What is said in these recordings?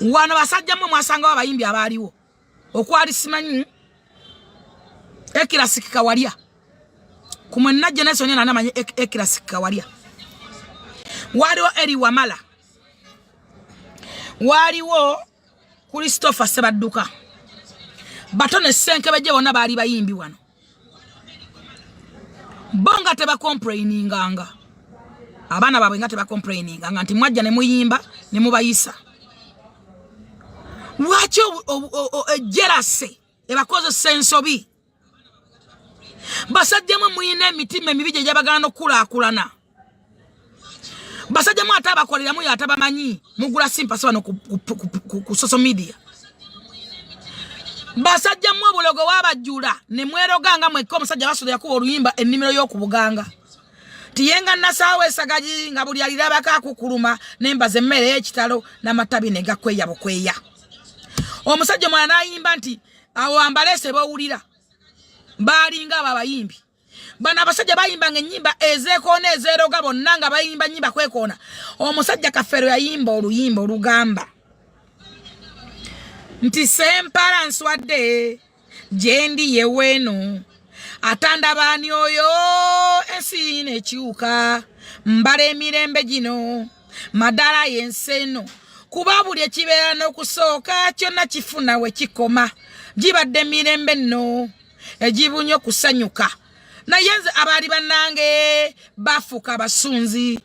Wano basajja mwe mwasanga abayimbi abaliwo okwali simanyi Ekirasiki Kawalya kumwe najje nesonye nanamanyi Ekirasiki Kawalya waliwo Eri Wamala waliwo Christopher Sebadduka Batone Senkebejje bonna bali bayimbi wano bonga teba complaininganga abana babwe nga teba complaininganga nti mwajja ne muyimba ne mubayisa wacho jealousy ebakoze sensobi basajjamwe muyina emitima emibije gyabagana okkulaakulana basajjamwe ate abakoleramu yo atabamanyi mugula simpasi wano ku social media basajjamwe obulogo wabajjula ne mweroganga mwekka omusajja basoda yakuba oluyimba ennimiro y'okubuganga tiyenga nasaawe esagaji nga buli alirabako akukuluma nembaza emmere y'ekitalo n'amatabi ne gakweya bukweya omusajja mwana nayimba nti awo ambalese bawulira balinga abayimbi bana abasajja bayimbanga ennyimba ezeekoona ezeeroga bonna nga bayimba nnyimba kwekoona omusajja Kafero yayimba oluyimba olugamba nti sempala nswadde gyendi yeweeno atandabani oyo ensi nekyuka mbala emirembe gino madala yenseno kuba buli ekibeera n'okusooka kyonna kifuna we kikoma gibadde mirembe nno egibunya okusanyuka naye nze abaali bannange bafuuka abasunzi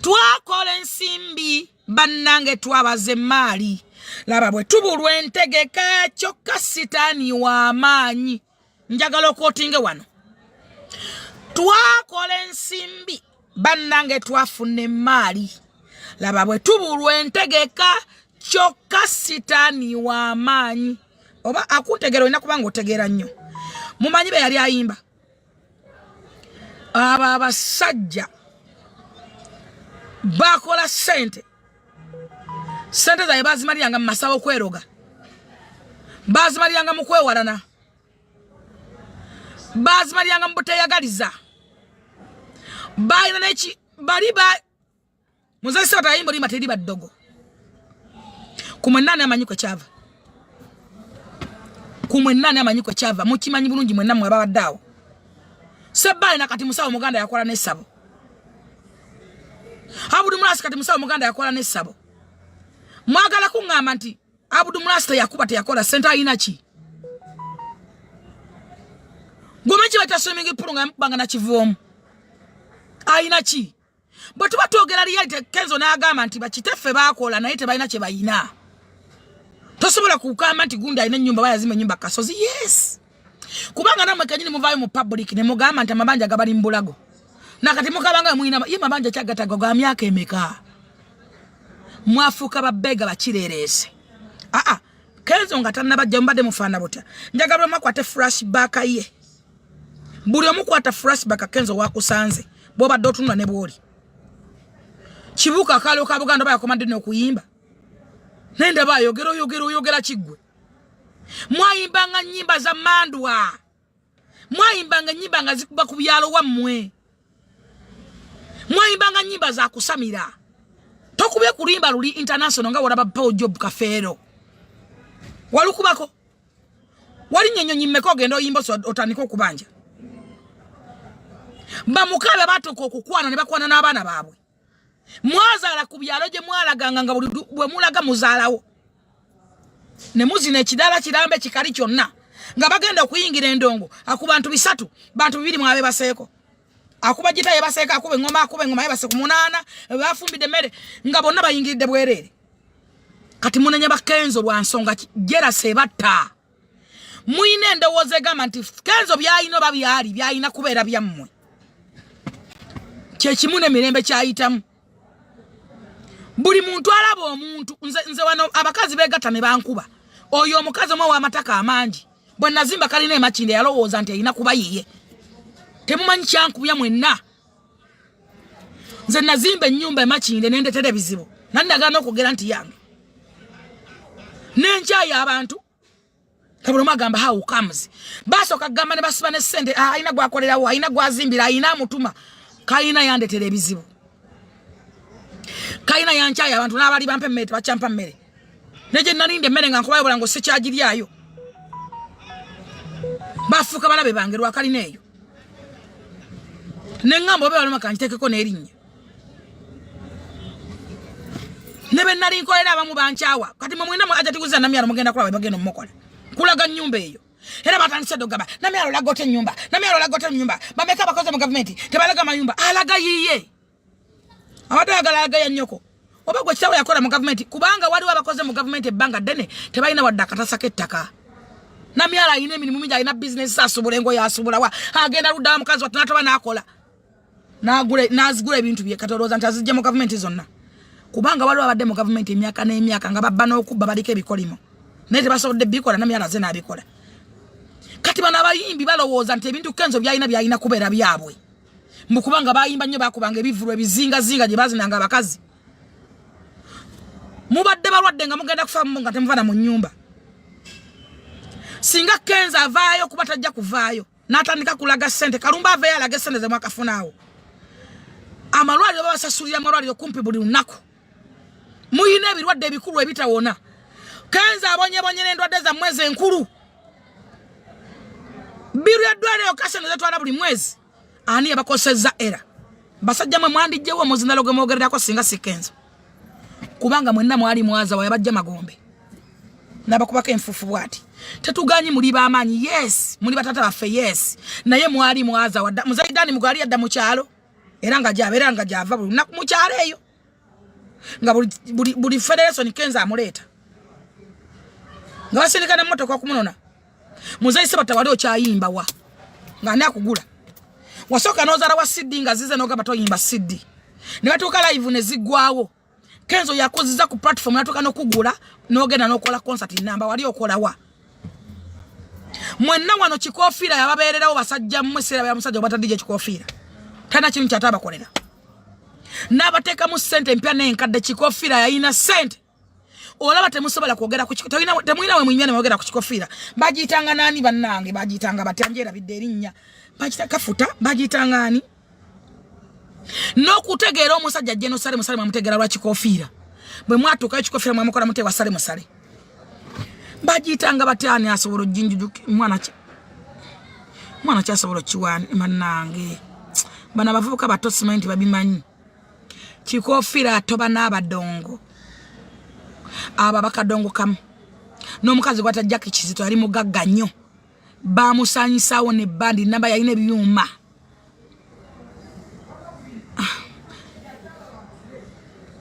twakola ensimbi bannange twabaze emaali laba bwe tubulwa entegeka kyokka sitaani w'amaanyi njagala okwotinge wano twakola ensimbi bannange twafuna emaali laba bwe tubulwa entegeka kyokka sitaani w'amaanyi oba akuntegera olina kubanga otegeera nnyo mumanyi be yali ayimba abo abasajja bakola sente zaabwe bazimaliranga mu masabo okweroga bazimaliranga mu kwewalana bazimaliranga mu buteyagaliza balina neki bali ba muzalisa batayimba olimba teri baddogo kumwe nani amanyi kwe kyava kumwe nani amanyi kwe kyava mukimanyi bulungi mwenna mwe ababaddeawo Sebbali na kati musawo muganda yakola n'essabo Abudu Mulasi kati musawo muganda yakola n'essabo mwagala kuŋŋamba nti Abudu Mulasi teyakuba teyakola sente ayina ki gomechi bata swimming pool nga mbanga na kivoomu ayina ki bwe tuba twogera reality Kenzo n'agamba nti bakiteffe baakola naye tebalina kye bayina tosobola kukamba nti gundi ayina ennyumba bayazima ennyumba Kasozi yes kubanga namwe kanyini muvaayo mu public ne mugamba nti amabanja gabali mbulago nakati mukabanga mwina ye mabanja kyagatago ga myaka emeka mwafuuka babega bakirerese Kenzo nga tannabajja mbadde mufaana butya njagala makwate flashback ye buli omukwata flashback Kenzo wakusanze bw'obadde otunula ne bwoli kibuka akalo ka Buganda bayakomande n'okuyimba nende bayogera kiggwe mwayimbanga nnyimba za mandwa mwayimbanga nnyimba nga zikuba ku byalo wammwe mwayimbanga nnyimba za kusamira tokubye kulimba luli international nga walaba Paul Job Kafero walukubako wali nyenyo nyimmeko gendo oyimba so otaniko kubanja bamukabe batoka okukwana ne bakwana n'abaana baabwe mwazaala ku byalo gye mwalaganga nga buli bwe mulaga muzaalawo ne muzina ekidala kirambe kikali kyonna nga bagenda okuyingira endongo akuba bantu bisatu bantu bibiri mwabe baseeko akuba gita ye baseeka akube engoma ye baseeko munana bafumbide mere nga bonna bayingiridde bwerere kati munenya bakenzo lwa nsonga jera sebatta muine endowooza egamba nti Kenzo byayino babyali byayina kubeera byammwe kyekimune mirembe kyayitamu buli muntu alaba omuntu nze wano abakazi begatta ne bankuba oyo omukazi omwe w'amataka amangi bwe nazimba kalina emakinde yalowooza nti ayina kuba yiye temumanyi kyankubya mwenna nze nazimba ennyumba emakinde nendetera ebizibu nandagana okugera nti yange nenkyayo abantu kabuloma agamba how comes basooka kugamba ne basiba ne ssente ayina gwakolerawo ayina gwazimbira ayina amutuma kayina yandetera ebizibu kayina yankyayo abantu n'abali bampa emmere tebakyampa mmere neje nalinde mmere nga nkubayo bulango se kyagiryayo bafuka balabe bange lwakali neyo nengambo obe baluma kanjitekeko nerinnya nebe nali nkolera abamu bankyawa kati mwe mwina ajati kuza namyalo mugenda kulaba bagenda mukola kulaga nyumba eyo era batandise dogaba namyalo lagote nyumba bameka bakoze mu government tebalaga mayumba alaga yiye abatagala alaga ya nyoko oba gwe kitawe yakola mu government kubanga wali wabakoze mu government ebbanga ddene tebalina wadde akatasa k'ettaka namyalo ayina emirimu mingi ayina business asubula engo yasubula wa agenda luddawa mukazi wati natoba nakola nazigula ebintu bye katolooza nti azijja mu government zonna kubanga waliwo abadde mu government emyaka n'emyaka nga babba n'okubba baliko ebikolimo naye tebasobodde bikola namyalo aze n'abikola kati bano abayimbi balowooza nti ebintu Kenzo byalina kubeera byabwe mbukubanga bayimba nnyo bakubanga ebivulu ebizingazinga gye bazinanga abakazi mubadde balwadde nga mugenda kufa nga temuvana mu nnyumba singa Kenzo avaayo kuba tajja kuvaayo n'atandika kulaga ssente Kalumba aveeyo alage ssente ze mwakafunaawo amalwaliro babasasulira amalwaliro kumpi buli lunaku muyina ebirwadde ebikulu ebitawona Kenzo abonyebonye n'endwadde za mwezi enkulu biru ya dwaliro kasene zetwala buli mwezi ani yabakoseza era basajja mwe mwandijjewo muzindalo gwe mwogererako singa si Kenzo kubanga mwenna mwali mwaza wayabajja magombe nabakubaka enfufu bwati tetuganyi muli baamanyi yes muli batata baffe yes naye mwali mwaza wadda muzaidani mugali yadda mu kyalo era nga java buli lunaku mu kyalo eyo nga buli federation Kenzo amuleeta nga basindika na mmotoka kumunona muzayi sebata wali okyayimba wa nga ani akugula wasoka nozara wa CD nga zize nogamba toyimba CD ne batuuka live ne ziggwawo Kenzo yakoziza ku platform natuka n'okugula n'ogenda n'okola concert namba wali okola wa mwenna wano kikofiira yababeererawo basajja mmwe seera ya musajja obatadde kikofiira tana kintu kyatabakolera n'abateeka mu ssente empya n'enkadde kikofiira yayina ssente olaba temusobola kwogera ku kikofiira temuyina we mwinyane mwogera ku kikofiira bagiyitanga nani bannange bagiyitanga batyanjera bidde erinnya bagiyita kafuta bagiyitanga ani n'okutegeera omusajja ajje nosale musale mwamutegeera lwa kikofiira bwe mwatuukayo kikofiira mwamukola mutewa sale musale bagiyitanga batyani asobola ojjinjujuke mwana kyasobola kiwani mannange bana bavubuka bato simanyi nti babimanyi kikofiira toba n'abadongo aba bakadongo kamu n'omukazi gwatajja kizito yali mugagga nnyo bamusanyisaawo ne bandi namba yalina ebyuma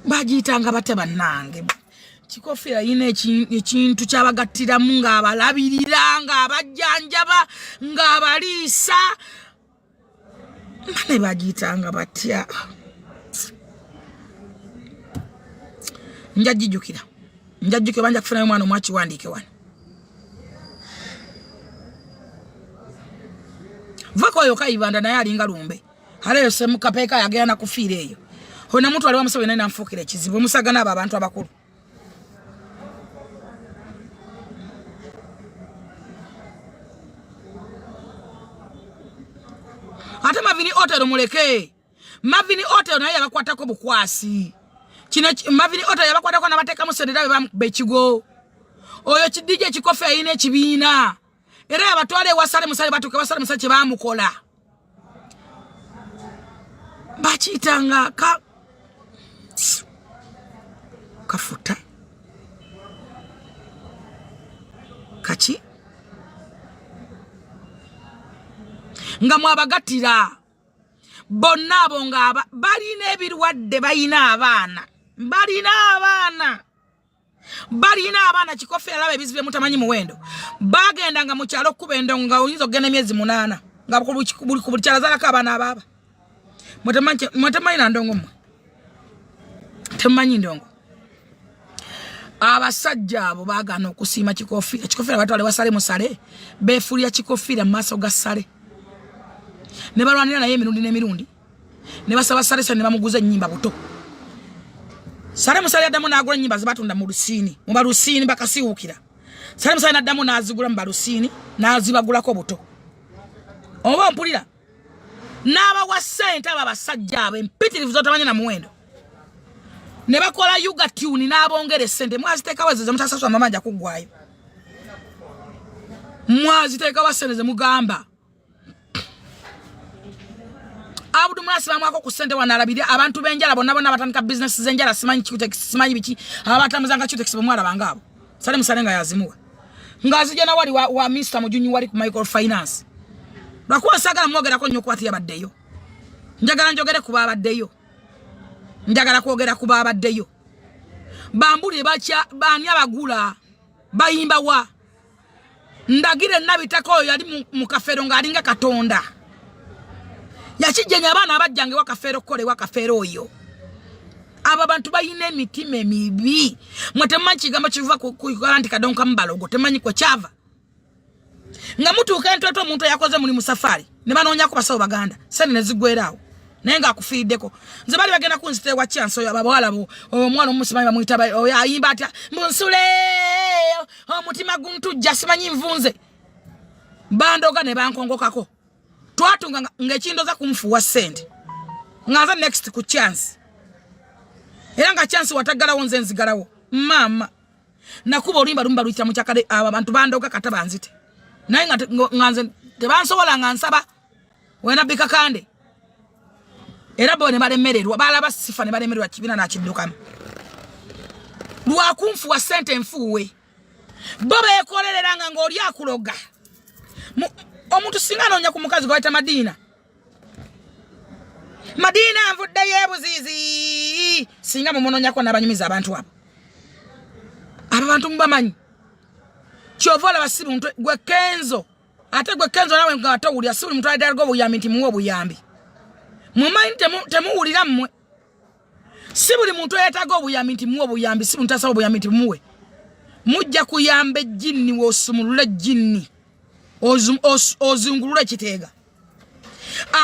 bagiyitanga bate bannange kikofiira yina ekintu kyabagattiramu ng'abalabirira ng'abajjanjaba ng'abaliisa mane bagiyitanga batya njagijjukira banja kufunayo mwana omwakiwandiike wano vakoyo kayibanda naye alinga lumbe haleyo semukapeeka yagenda nakufiira eyo hona muntu ali wamusobe naye namfuukira ekizibu musagana abo abantu abakulu ate Mavini Otero muleke Mavini Otero naye yabakwatako bukwasi kino Mavini Otero yabakwatako nabateeka musendera bamukuba ekigo oyo kidije kikofiira yina ekibiina era yabatwale wasale musale batuke wasale musale kye bamukola bakiyitanga kafuta kaki nga mwabagattira bonna abo nga balina ebirwadde balina abaana kikofiira laba ebizibu mutamanyi muwendo bagenda nga mu kyalo kuba endongo nga oyinza okugenda emyezi 8 nga buli kyalo zalako abaana ababa mwetemanyi na ndongo mmwe temumanyi ndongo abasajja abo baagana okusiima kikofiira batwale wasale musale beefulira kikofiira mu maaso ga ssale ne balwanira naye emirundi n'emirundi ne basaba sale ne bamuguza ennyimba buto sale musale addamu n'agula ennyimba zibatunda mu balusiini bakasiwukira sale musale n'addamu n'azigula mu balusiini n'azibagulako buto oba mpulira n'abawa ssente abo abasajja abo empitirivu zotamanyi na muwendo ne bakola yuga tune n'abongere sente mwaziteka wazeze mutasaswa mamanja kugwayo mwaziteka waseneze mugamba abudu mwasima mwako kusente wanalabiri abantu benjala bonna batandika business zenjala simanyi kikutek simanyi biki abatamuzanga kikutek mwala bangabo sale musalenga yazimuwa ngazije na wali wa Mr. Mujunyi wali ku microfinance bakuwa sagala mwogera ko nyokwati yabaddeyo njagala njogere kuba abaddeyo njagala kwogera kuba abaddeyo bambuli bacha bani abagula bayimba wa ndagire nabitako yali mu kafero ngalinga katonda yakijenya abana abajjange wakafero kole wakafero oyo aba bantu bayine mitima mibi mwatemanyi kigamba kivuva ku garanti kadonka mbalogo temanyi ko chava nga mutu ukantoto omuntu yakoze muli musafari ne banoonya ko basawo baganda sene nezigwerawo nenga akufiddeko nze bali bagenda kunzite wa chance oyo abawala bo omwana omusimanyi bamuyita oyo ayimba atya mbunsule omutima guntu jasimanyi mvunze bandoga ne bankongokako twatunga ngechindo za kumfuwa sente ngaza next ku chance era nga chance watagala wonze nzigalawo mama nakuba olimba lumba luita mu kyakale aba bantu bandoga katabanzite naye nganze tebansobola ngansaba wena bikakande era bone balemererwa balaba sifa ne balemererwa kibina na kiddukamu lwa kumfuwa sente mfuwe baba ekolereranga ng'oli akuloga omuntu singa nonya ku mukazi gwayita Madina mvudde yebuzizi singa mumunonya ko nabanyumiza abantu abo abantu mubamanyi kyovola basibu muntu gwe Kenzo ate gwe Kenzo nawe ngatawulya sibuli muntu ayidalgo buyambi nti muwo buyambi mumanyi temuwulira mmwe sibuli muntu ayetaga obuyambi nti muwo buyambi sibuli muntu asaba obuyambi nti muwe mujja kuyambe jinni wosumulule jinni ozungulule kitega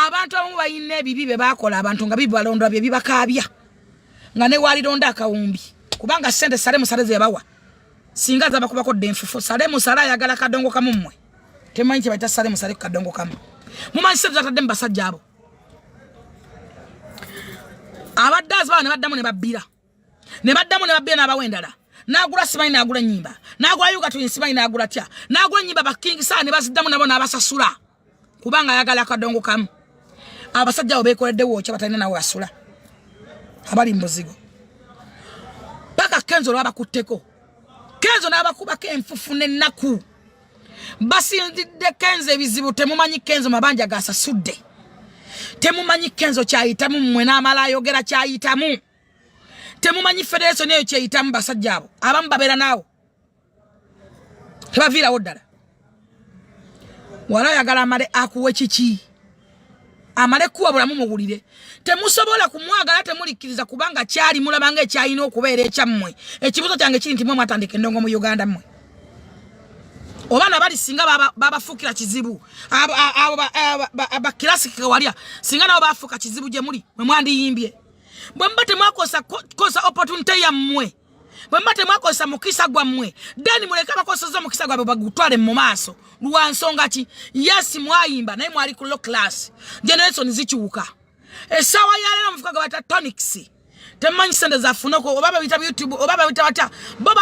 abantu abamu bayine ebibi be bakola abantu nga bibalondwa bye bibakabya nga ne walironda akawumbi kubanga sente sale musaleze yabawa singa zaba kubako denfufu sale musala yagala kadongo kamumwe temanyi kibata sale musale kadongo kamu mumanyi sente zatadde mbasajja abo abaddazi bana baddamu ne babbira n'abawendala nagula simanyi nagula nyimba nagula yuga tu simanyi nagula tya nagula nyimba bakingi sana baziddamu nabo nabasasula kubanga yagala kadongo kamu abasajja obekoledde wocha batalina nawe asula abali mbuzigo paka Kenzo laba kuteko Kenzo nabakuba kenfufu nenaku basi ndide Kenzo ebizibu temumanyi Kenzo mabanja gasasudde temumanyi Kenzo kyayitamu mmwe n'amala ayogera kyayitamu temumanyi federation eyo kyayitamu basajja abo abamu babera nawo tebavira woddala wala yagala amale akuwe kiki amale kuwa bulamu mugulire temusobola kumwagala temulikiriza kubanga kyali mulabanga ekyayina okubeera ekyammwe ekibuzo kyange kiri nti mwe mwatandika endongo mu Uganda mmwe obana bali singa babafukira kizibu aba classic walya singa nabo bafuka kizibu gye muli mwe mwandiyimbye bwe mbate mwakosa kosa opportunity ya mmwe bwe mbate mwakosa mukisa gwa mmwe dani muleka bakosoza mukisa gwa bagutwale mu maaso luwa nsonga ki yes mwayimba naye mwali ku low class generation zichuuka esawa yalero mufuka gwa tonics temanyi sende za funoko obaba bita YouTube obaba bita wata baba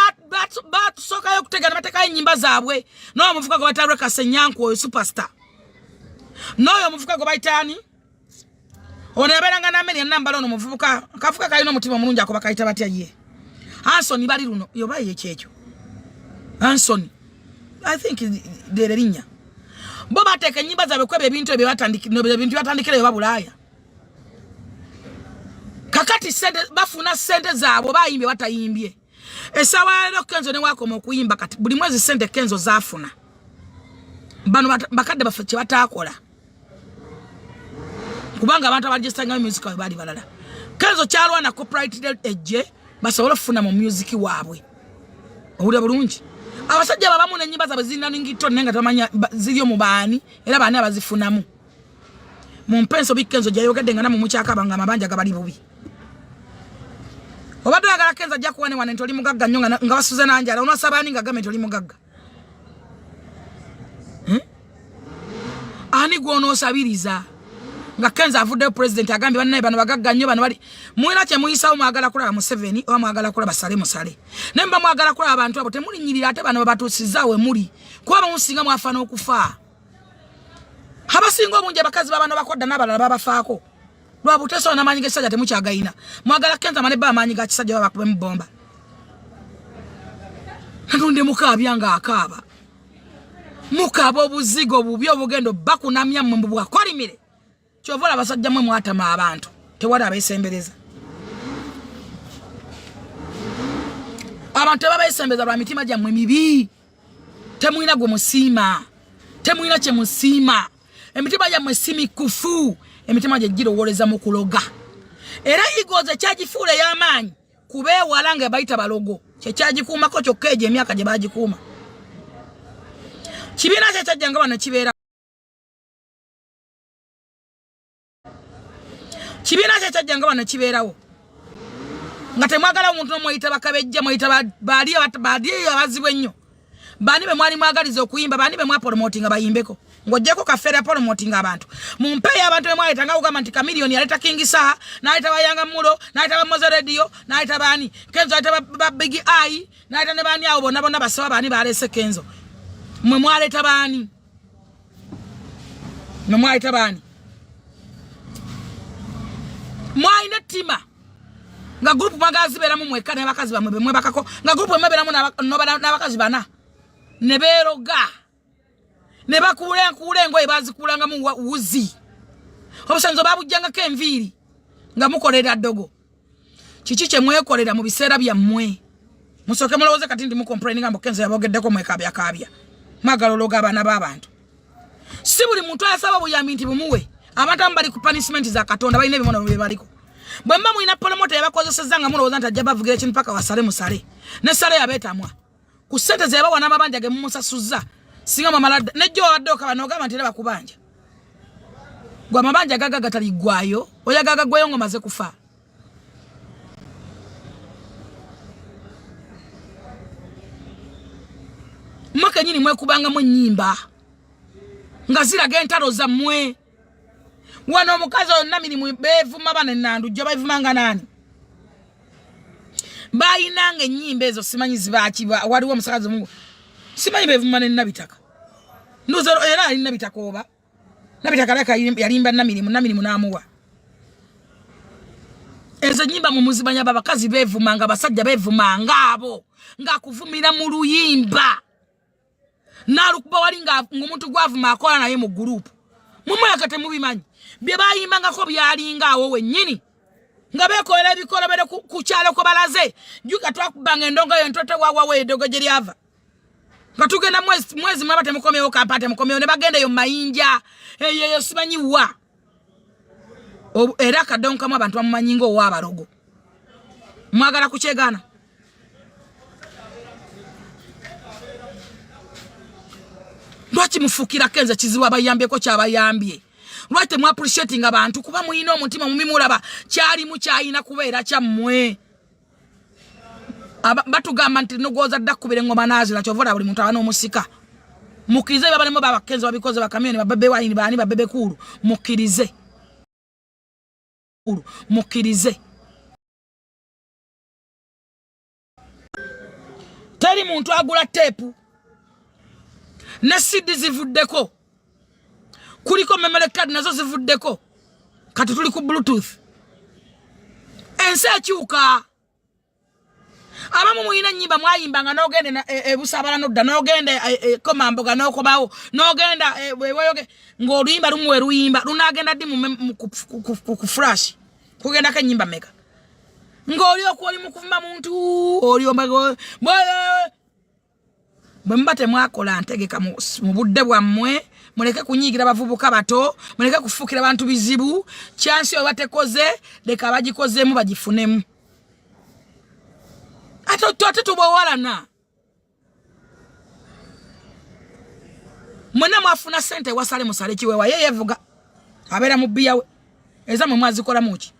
soka yo kutegana bateka nyimba zabwe no mufuka gwa bata Reka Senyanko superstar no yo mufuka gwa baitani ona yaberanga na meni namba lono mufuka kafuka kayino mutima mulungi akoba kayita batya ye Anthony bali luno yoba yekyecho Anthony I think dererinya baba teka nyimba zabe kwebe bintu batandikira yo babulaya kakati sende bafuna sende zabo bayimbe batayimbye esawa lero Kenzo ne wako mukuyimba kati buli mwezi sende Kenzo zafuna bano bakadde bafuche batakola kubanga abantu abajistanga music bali balala Kenzo kyalwa na copyright eje basobola funa mu music waabwe obuli bulungi abasajja babamu ne nyimba zabe zina ngito nenga tamanya zilyo mubani era bani abazifunamu mu mpenso bikenzo jayogedde ngana mu mukyaka banga mabanja gabali bubi obadde agala Kenzo ajja kuwane wane ntoli mugagga nnyo nga basuze nanjala onasabani nga game ntoli mugagga ani gwono osabiriza nga Kenzo avudde president agambi bannaye bano bagagga nnyo bano bali mwina kye muyisawo mwagala kulaba Museveni oba mwagala kulaba Sale Musale nemba mwagala kulaba abantu abo temulinyirira ate bano babatuusizza we muli kuba musinga mwafana okufa abasinga obungi abakazi babano bakodda n'abalala babafaako lwa buteso n'amaanyi g'ekisajja temukyagayina mwagala Kenzo amanebba amaanyi ga kisajja babakube mu bomba natunde mukaabya nga akaaba mukaaba obuzigo bubi obugendo bakunamya mu mbubwa kolimire kyovola abasajja mwe mwatama abantu tewali abeesembereza abantu ababeesembeza lwa mitima gyammwe mibi temwina gwe musiima temwina kye musiima emitima gyammwe si mikufu emitima gye girowoleza mu kuloga era igoze kyagifuula ey'amaanyi kubeewala nga bayita balogo kyekyagikumako kyokka egyo emyaka gye bagikuuma kibiina kye kyajjanga bano kibeera kibiina kye kyajjanga bano kibeerawo nga temwagala omuntu n'omweyita bakabejja mweyita baali abazibu ennyo bani be mwali mwagaliza okuyimba bani be mwapromotinga bayimbeko ng'oggyeko kafeera promotinga abantu mu mpeeyo abantu be mwayita nga kugamba nti Kamiliyoni yaleta King Saha n'ayita Bayanga Mulo n'ayita ba Moza Radio n'ayita baani Kenzo ayita ba Big Eye n'ayita ne baani awo bonna basaba baani baleese Kenzo mwe mwaleta baani mwe mwayita baani mwaine tima nga group magazi beramu mweka ne bakazi bamwe bemwe bakako nga group emwe beramu n'abakazi bana ne beroga ne bakule ngoye bazikulanga mu wuzi obusanzo babujjanga kenviri nga mukolera dogo kiki kye mwekolera mu biseera byammwe musoke mulowoze kati ndi mu complaining ambo Kenzo yabogeddeko mwekabya magalologa abana b'abantu si buli muntu asaba buyambi nti bumuwe abantu ambali ku punishment za Katonda balina ebimono bye baliko bwe mba mwina promoter yabakozesezza nga mulowooza nti ajja bavugira ekintu paka wa Sale Musale ne Sale yabeetamwa ku ssente ze yabawa n'amabanja ge mumusasuzza singa mamalada nejjo waddoka bano ogamba nti era bakubanja gwe amabanja gaga gataliggwayo oyagaga gweyo ngomaze kufa mwaka nyini mwekubanga mu nnyimba nga ziraga entalo zammwe wano omukazi onnamirimu beevuma bana Nandu jjo bayivumanga nani bayinanga ennyimba ezo simanyi zibakiba waliwo omusakazi mungu simanyi beevuma ne Nabitaka nuzero era ali Nabitaka oba Nabitaka leka yalimba Namirimu n'amuwa ezo nnyimba mu muzibanya babakazi beevumanga basajja beevumanga abo nga kuvumira mu luyimba nalukuba wali nga omuntu gwavuma akola naye mu group mumweka temubimanyi bye bayimbangako byalinga awo wennyini nga beekolera ebikolobero ku kyalo ko balaze juga twakubanga endongo yo ntote wawawe edogo gye lyava nga tugenda mwezi mwaba temukomyewo kampate mukomyewo ne bagenda yo mayinja eyo simanyi wa era kadonkamu abantu bamumanyi ng'owa abalogo mwagala kukyegana lwaki mufukira Kenzo kizibu abayambyeko kyabayambye lwaki mu appreciating abantu kuba muyina omutima mumimulaba kyali mukyayina kubeera kyammwe batugamba nti nogoza dda kubira engoma nazira kyovola buli muntu abana omusika mukirize babalemo baba Kenzo babikoze bakamyoni babebe wayini bani babebe kulu mukirize teri muntu agula tepu ne CD zivuddeko kuliko memory card nazo zivuddeko kati tuli ku Bluetooth ensi ekyuka abamu muyina nnyimba mwayimbanga n'ogende ebusabala nodda n'ogende komamboga n'okobawo n'ogenda weyoge ng'oluyimba lumu we luyimba lunaagenda ddi ku flash kugendako ennyimba meka ng'oli okwoli mu kuvuma muntu oli bwe mba temwakola ntegeka mu budde bwammwe muleke kunyigira bavubuka bato muleke kufukira abantu bizibu chansi oba tekoze leka bagikozemu bagifunemu ate tubowalana mwena mwafuna sente wa Sale Musale kiwewa ye yevuga abeera mu bbiya we eza mwe mwazikola muki